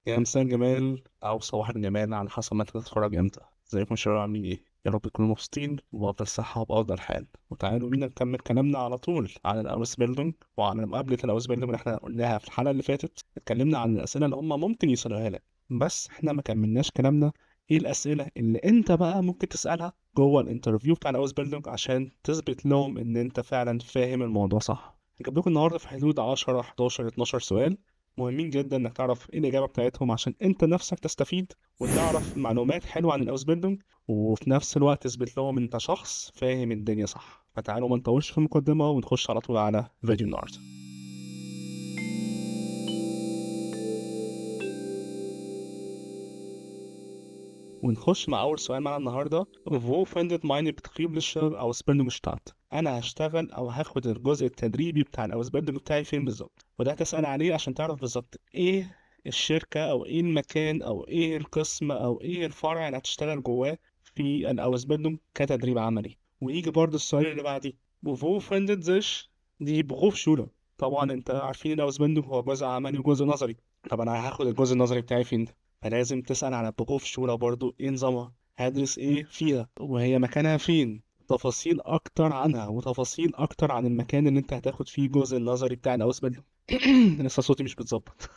يا مساء الجمال أو صباح الجمال على حسب ما أنت تتفرج إمتى. ازيكم يا شباب، عاملين إيه؟ يا رب تكونوا مبسوطين وبأفضل صحة وبأفضل حال. وتعالوا بينا نكمل كلامنا على طول عن الأوس بيلدونج وعن مقابلة الأوس بيلدونج اللي إحنا قلناها في الحلقة اللي فاتت. اتكلمنا عن الأسئلة اللي هم ممكن يسألوها لك، بس إحنا ما كملناش كلامنا. إيه الأسئلة اللي أنت بقى ممكن تسألها جوه الانترفيو بتاع الأوس بيلدونج عشان تثبت لهم إن أنت فعلا فاهم الموضوع صح؟ هجيب لكم النهارده في حدود 10 11 12 سؤال مهمين جدا انك تعرف ايه الاجابه بتاعتهم عشان انت نفسك تستفيد وتعرف معلومات حلوه عن الاوس بيلدونج، وفي نفس الوقت تثبت لهم انت شخص فاهم الدنيا صح. فتعالوا ما نطولش في المقدمه ونخش على طول على فيديو النهارده. ونخش مع اول سؤال معانا النهارده. Wo findet meine betriebliche Ausbildung statt؟ انا هشتغل او هاخد الجزء التدريبي بتاع الاوسبيلدونج بتاعي فين بالظبط؟ وده هتسال عليه عشان تعرف بالظبط ايه الشركه او ايه المكان او ايه القسم او ايه الفرع اللي هتشتغل جواه في الاوسبيلدونج كتدريب عملي. ويجي برضه السؤال اللي بعديه، Wo findet sich die Berufsschule؟ طبعا انت عارفين الاوسبيلدونج هو جزء عملي وجزء نظري. طب انا هاخد الجزء النظري بتاعي فين؟ فلازم تسأل على بروف شورى برضو، ايه نظامها، هدرس ايه فيها، وهي مكانها فين، تفاصيل اكتر عنها وتفاصيل اكتر عن المكان اللي انت هتاخد فيه الجزء النظري بتاع الاوسبل. لسه صوتي مش بتظبط.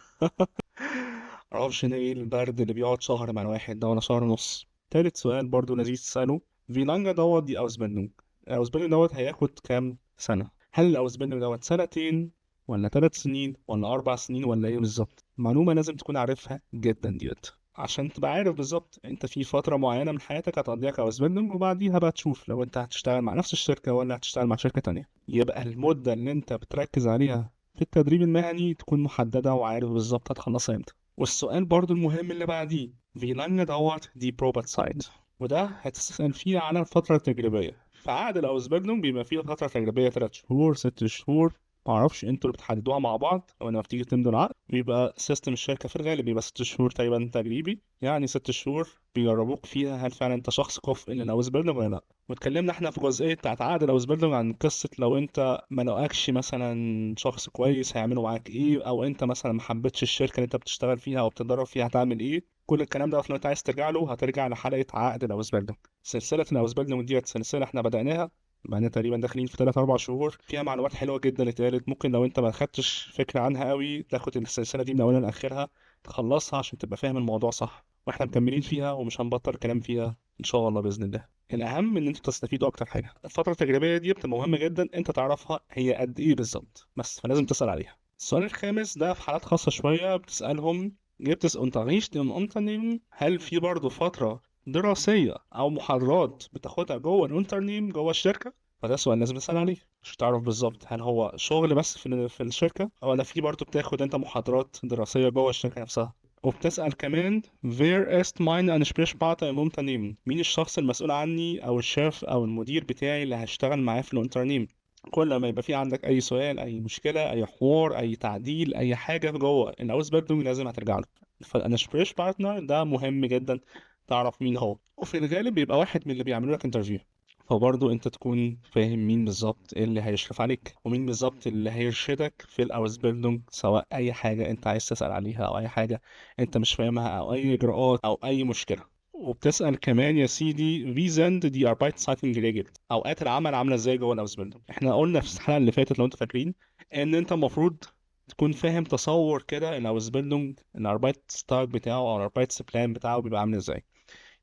معرفش ايه البرد اللي بيقعد شهر مع الواحد ده ولا شهر ونص. تالت سؤال برضو لذيذ تسأله، في لانجا دوت دي اوسبيلدونج؟ الاوسبيلدونج دوت هياخد كام سنة؟ هل الاوسبيلدونج دوت سنتين ولا 3 سنين ولا 4 سنين ولا ايه بالظبط؟ معلومة لازم تكون عارفها جدا ديت عشان تبقى عارف بالظبط انت في فترة معينة من حياتك هتقضيها كاوسبيلدونج، وبعديها بقى تشوف لو انت هتشتغل مع نفس الشركة ولا هتشتغل مع شركة تانية. يبقى المدة اللي انت بتركز عليها في التدريب المهني تكون محددة وعارف بالظبط هتخلصها امتى. والسؤال برضو المهم اللي بعديه، في لانج دوت دي بروبات سايت، وده هتسأل فيه على الفترة التجريبية. في عقد الأوزبيلدونج بيبقى فيه فترة تجريبية 3 شهور 6 شهور، معرفش انتوا اللي بتحددوها مع بعض. او لما بتيجي تمضوا العقد بيبقى سيستم الشركة في الغالب بيبقى 6 شهور تقريبا تجريبي، يعني 6 شهور بيجربوك فيها هل فعلا انت شخص كفء للأوزبيلدونج ولا لا. واتكلمنا احنا في جزئية بتاعت عقد الأوزبيلدونج عن قصة لو انت ما لقاكش مثلا شخص كويس هيعملوا معاك ايه، او انت مثلا ما حبيتش الشركة اللي انت بتشتغل فيها او بتتدرب فيها هتعمل ايه. كل الكلام ده لو انت عايز ترجع له هترجع لحلقة عقد الأوزبيلدونج. سلسلة الأوزبيلدونج ديت سلسلة احنا بدأناها بقالنا تقريبا داخلين في 3 4 شهور، فيها معلومات حلوه جدا اتقالت. ممكن لو انت ما خدتش فكره عنها قوي تاخد السلسله دي من اولها لاخرها تخلصها عشان تبقى فاهم الموضوع صح. واحنا مكملين فيها ومش هنبطل كلام فيها ان شاء الله باذن الله. الاهم ان انتوا تستفيدوا اكتر حاجه. الفتره التجريبيه دي بتبقى مهمه جدا انت تعرفها هي قد ايه بالظبط، بس فلازم تسال عليها. السؤال الخامس ده في حالات خاصه شويه بتسالهم، جبتس unterricht im Unternehmen؟ هل في برضه فتره دراسيه او محاضرات بتاخدها جوه الانترنيم جوه الشركه؟ فده سؤال لازم تسأل عليه عشان تعرف بالظبط هل هو شغل بس في الشركة، ولا في برضه بتاخد انت محاضرات دراسية جوه الشركة نفسها. وبتسأل كمان Wer ist mein Ansprechpartner im Unternehmen؟ مين الشخص المسؤول عني او الشيف او المدير بتاعي اللي هشتغل معاه في الانترنيم؟ كل ما يبقى في عندك اي سؤال اي مشكلة اي حوار اي تعديل اي حاجة جوه الاوسبيلدونج لازم هترجع له. فالانسبريش بارتنر ده مهم جدا تعرف مين هو، وفي الغالب بيبقى واحد من اللي بيعملوا لك انترفيو. فبرضه انت تكون فاهم مين بالظبط اللي هيشرف عليك ومين بالظبط اللي هيرشدك في الاوس بيلدونج، سواء اي حاجه انت عايز تسال عليها او اي حاجه انت مش فاهمها او اي اجراءات او اي مشكله. وبتسال كمان يا سيدي في زند دي اربايت سايتنج ريجل، اوقات العمل عامله ازاي جوه الاوس بيلدونج. احنا قلنا في الحلقه اللي فاتت لو انتوا فاكرين ان انت المفروض تكون فاهم تصور كده الاوس بيلدونج الاربايت ستارت بتاعه او الاربايت بلان بتاعه بيبقى عامل ازاي.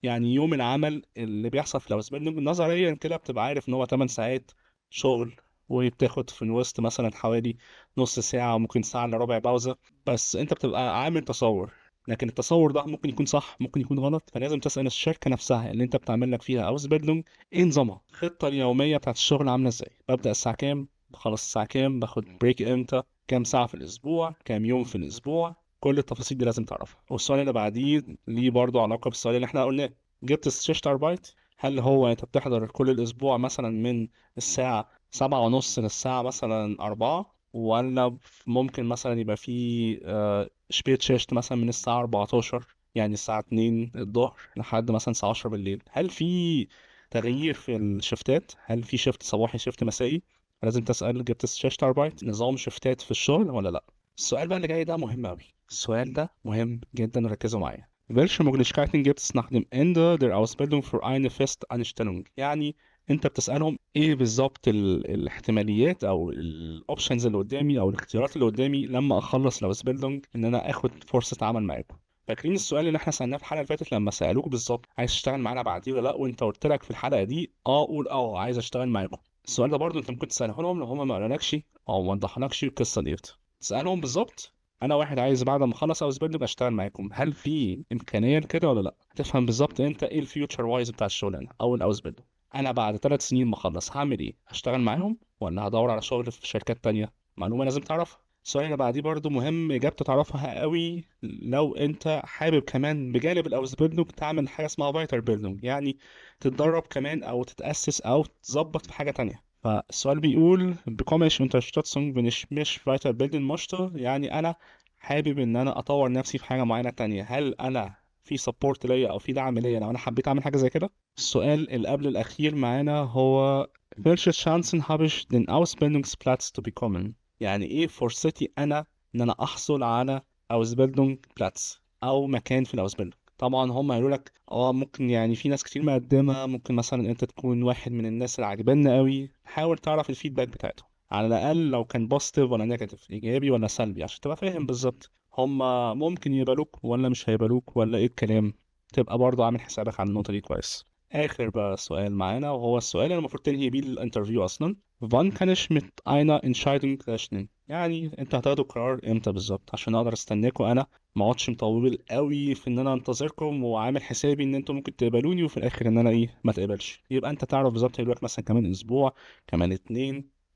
يعني يوم العمل اللي بيحصل في الأوسبيلدونج نظريا كده بتبقى عارف إن هو 8 ساعات شغل، وبتاخد في الوسط مثلا حوالي نص ساعة وممكن ساعة إلا ربع باوزة. بس أنت بتبقى عامل تصور، لكن التصور ده ممكن يكون صح ممكن يكون غلط. فلازم تسأل الشركة نفسها اللي أنت بتعمل لك فيها أوسبيلدونج إيه نظامها، الخطة اليومية بتاعت الشغل عاملة إزاي، ببدأ الساعة كام، بخلص الساعة كام، باخد بريك إمتى، كام ساعة في الأسبوع، كام يوم في الأسبوع. كل التفاصيل دي لازم تعرفها. والسؤال اللي بعديه ليه برضو علاقة بالسؤال اللي احنا قلناه، جبت الشيشت اربايت؟ هل هو انت بتحضر كل الاسبوع مثلا من الساعة 7:30 للساعة مثلا 4، ولا ممكن مثلا يبقى في شبيت شيشت مثلا من الساعة 14 يعني الساعة 2 الظهر لحد مثلا الساعة 10 بالليل؟ هل في تغيير في الشفتات؟ هل في شفت صباحي شفت مسائي؟ لازم تسأل جبت الشيشت اربايت نظام شفتات في الشغل ولا لا. السؤال بقى اللي جاي ده مهم قوي، السؤال ده مهم جدا، ركزوا معايا. Welche Möglichkeiten gibt es nach dem Ende der Ausbildung für eine Festanstellung؟ يعني انت بتسألهم ايه بالظبط الاحتماليات او الاوبشنز اللي قدامي او الاختيارات اللي قدامي لما اخلص الاوزبيلدونج ان انا اخد فرصة عمل معاكم. فاكرين السؤال اللي احنا سألناه في الحلقة اللي فاتت لما سألوك بالظبط عايز تشتغل معانا بعديه ولا لا، وانت قلت لك في الحلقة دي قول عايز اشتغل معاكم. السؤال ده برضو انت ممكن تسأله لهم لو هم ما قالولكش او ما وضحلكش القصة ديت. تسألهم بالظبط انا واحد عايز بعد ما اخلص اوزبيلدونج اشتغل معاكم، هل في امكانية لكده ولا لا؟ تفهم بالظبط انت ايه الفيوتشر وايز بتاع الشغلانة او الاوزبيلدونج. انا بعد 3 سنين ما اخلص هعمل ايه؟ هشتغل معاهم ولا هدور على شغل في شركات تانية؟ معلومة لازم تعرفها. السؤال اللي بعديه برضو مهم اجابته تعرفها قوي لو انت حابب كمان بجانب الاوزبيلدونج تعمل حاجة اسمها فايتر بيلدونج، يعني تتدرب كمان او تتأسس او تظبط في حاجة تانية. فالسؤال بيقول bekomme ich Unterstützung wenn ich mich weiterbilden möchte؟ يعني انا حابب ان انا اطور نفسي في حاجة معينة تانية، هل انا في سبورت ليا او في دعم ليا لو انا حبيت اعمل حاجة زي كده؟ السؤال اللي قبل الأخير معانا هو welche Chancen habe ich den Ausbildungsplatz zu bekommen؟ يعني إيه فرصتي أنا إن أنا أحصل على Ausbildungsplatz أو مكان في الأوزبيلدونج؟ طبعا هم هيقولوا لك ممكن يعني في ناس كتير مقدمة، ممكن مثلا أنت تكون واحد من الناس اللي عاجبانا قوي. حاول تعرف الفيدباك بتاعتهم على الأقل لو كان بوزيتيف ولا نيجاتيف، إيجابي ولا سلبي، عشان تبقى فاهم بالظبط هم ممكن يقبلوك ولا مش هيقبلوك ولا إيه الكلام. تبقى برضه عامل حسابك على النقطة دي كويس. آخر بقى سؤال معانا وهو السؤال اللي المفروض تنهي بيه الانترفيو أصلا. Wann kann ich mit einer Entscheidung rechnen؟ يعني أنت هتاخدوا قرار إمتى بالظبط عشان أقدر أستناكوا أنا ما اقعدش مطول قوي في إن أنا أنتظركم وعامل حسابي إن أنتوا ممكن تقبلوني وفي الآخر إن أنا ما تقبلش. يبقى أنت تعرف بالظبط هيقولك مثلا كمان أسبوع، كمان 2،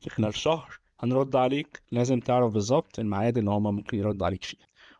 في خلال شهر هنرد عليك. لازم تعرف بالظبط الميعاد اللي هما ممكن يرد عليك فيه.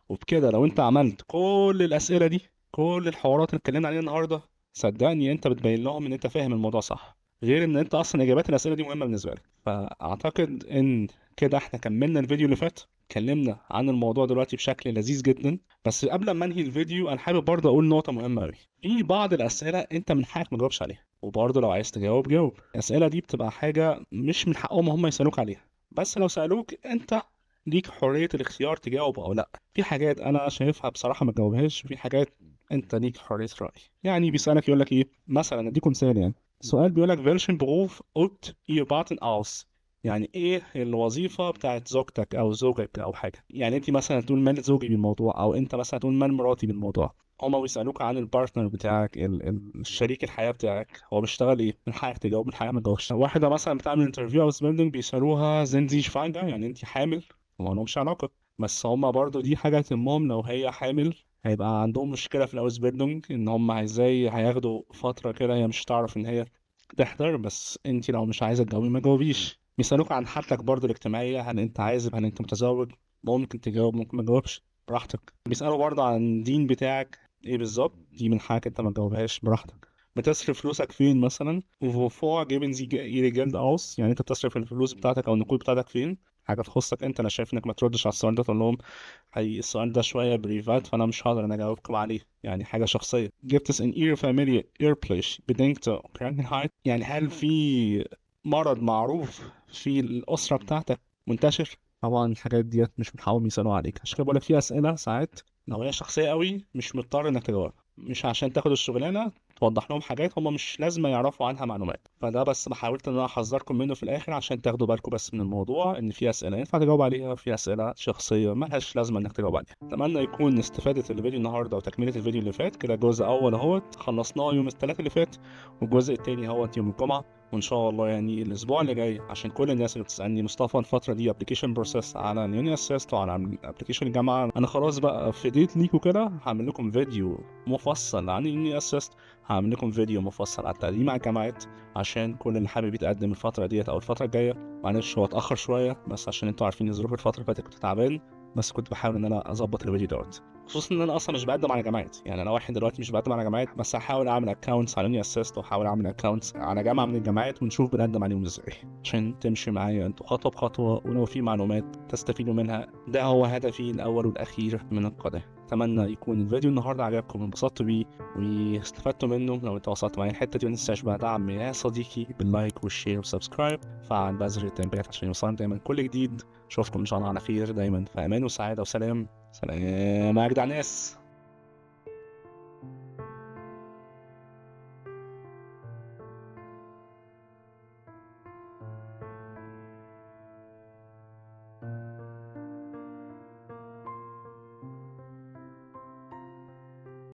وبكده لو أنت عملت كل الأسئلة دي، كل الحوارات اللي اتكلمنا عليها النهارده، صدقني انت بتبين لهم ان انت فاهم الموضوع صح، غير ان انت اصلا اجابات الاسئله دي مهمه بالنسبه لك. فاعتقد ان كده احنا كملنا الفيديو اللي فات، اتكلمنا عن الموضوع دلوقتي بشكل لذيذ جدا. بس قبل ما انهي الفيديو انا حابب برضه اقول نقطه مهمه قوي. في بعض الاسئله انت من حقك ما تجاوبش عليها، وبرضه لو عايز تجاوب جاوب. الاسئله دي بتبقى حاجه مش من حقهم هم يسالوك عليها، بس لو سالوك انت ليك حريه الاختيار تجاوب او لا. في حاجات انا شايفها بصراحه ما تجاوبهاش، وفي حاجات انت ليك حريه راي. يعني بيسالك يقول لك ايه مثلا، اديكم مثال. يعني سؤال بيقول لك welchen Beruf übt ihr Partner aus؟ يعني ايه الوظيفه بتاعت زوجتك او زوجك او حاجه. يعني انت مثلا تقول مال زوجي بالموضوع، او انت مثلا تقول مال مراتي بالموضوع. هما بيسالوك عن البارتنر بتاعك، الشريك الحياه بتاعك، هو بيشتغل ايه. من حقك تجاوب، من حقك ما تجاوبش. واحده مثلا بتعمل انترفيو او سبيلدنج بيسالوها sind Sie schwanger؟ يعني انت حامل؟ وما لهمش علاقه، بس هما برضو دي حاجه تهمهم. لو هي حامل هيبقى عندهم مشكلة في الأوزبيلدونج إن هم ازاي هياخدوا فترة كده هي مش هتعرف إن هي تحضر. بس انت لو مش عايزة تجاوبي ما تجاوبيش. بيسألوك عن حالتك برضو الاجتماعية، هل انت عازب، هل انت متزوج. ممكن تجاوب ممكن ما تجاوبش، براحتك. بيسألوا برضو عن الدين بتاعك ايه بالظبط، دي من حقك انت ما تجاوبهاش، براحتك. بتصرف فلوسك فين مثلا، wovor geben Sie Ihr Geld aus؟ يعني انت بتصرف الفلوس بتاعتك او النقود بتاعتك فين. حاجة تخصك انت. انا شايف انك ما تردش على السؤال ده، تقول لهم حقيقي السؤال ده شوية بريفات فأنا مش هقدر أنا أجاوبكم عليه، يعني حاجة شخصية. Gibt es in Ihrer Familie erblich bedingte Krankheit؟ يعني هل في مرض معروف في الأسرة بتاعتك منتشر؟ طبعا الحاجات ديت مش بنحاول يسألوا عليك. عشان كده بقول لك في أسئلة ساعات لو هي شخصية قوي مش مضطر إنك تجاوب، مش عشان تاخد الشغلانة توضح لهم حاجات هم مش لازم يعرفوا عنها معلومات. فده بس حاولت ان انا احذركم منه في الاخر عشان تاخدوا بالكم بس من الموضوع، ان في اسئله ينفع تجاوب عليها، في اسئله شخصيه ملهاش لازمه انك تجاوب عليها. اتمنى يكون استفادة الفيديو النهارده وتكمله الفيديو اللي فات. كده جزء اول اهوت خلصناه يوم الثلاث اللي فات، والجزء التاني اهوت يوم الجمعه. وان شاء الله يعني الاسبوع اللي جاي، عشان كل الناس اللي بتسالني مصطفى الفتره دي ابلكيشن بروسيس على اليوني اسيست وعلى ابلكيشن الجامعه، انا خلاص بقى فديت ليكوا كده. هعمل لكم فيديو مفصل عن اليوني اسيست، هعمل لكم فيديو مفصل على التقديم على الجامعات، عشان كل اللي حابب يتقدم الفتره ديت او الفتره الجايه. معلش هو اتاخر شويه بس عشان انتوا عارفين ظروف الفتره اللي فاتت كنت تعبان، بس كنت بحاول ان انا اظبط الفيديو دوت. خصوصا ان انا اصلا مش بقدم على جامعات. يعني انا واحد دلوقتي مش بقدم على جامعات، بس هحاول اعمل اكونتس على يوني اسيست واحاول اعمل اكونتس على جامعه من الجامعات ونشوف بنقدم عليهم ازاي، عشان تمشي معايا انتوا خطوه بخطوه، ولو في معلومات تستفيدوا منها. ده هو هدفي الاول والاخير من القناه. اتمنى يكون الفيديو النهارده عجبكم وانبسطتوا بيه واستفدتوا منه. لو انت وصلت معايا الحته دي ما تنساش بقى دعم يا صديقي باللايك والشير والسبسكرايب، فعل بزر التنبيهات عشان يوصلك دايما كل جديد. اشوفكم ان شاء الله على خير دايما، في امان وسعاده وسلام. سلام يا جدع ناس.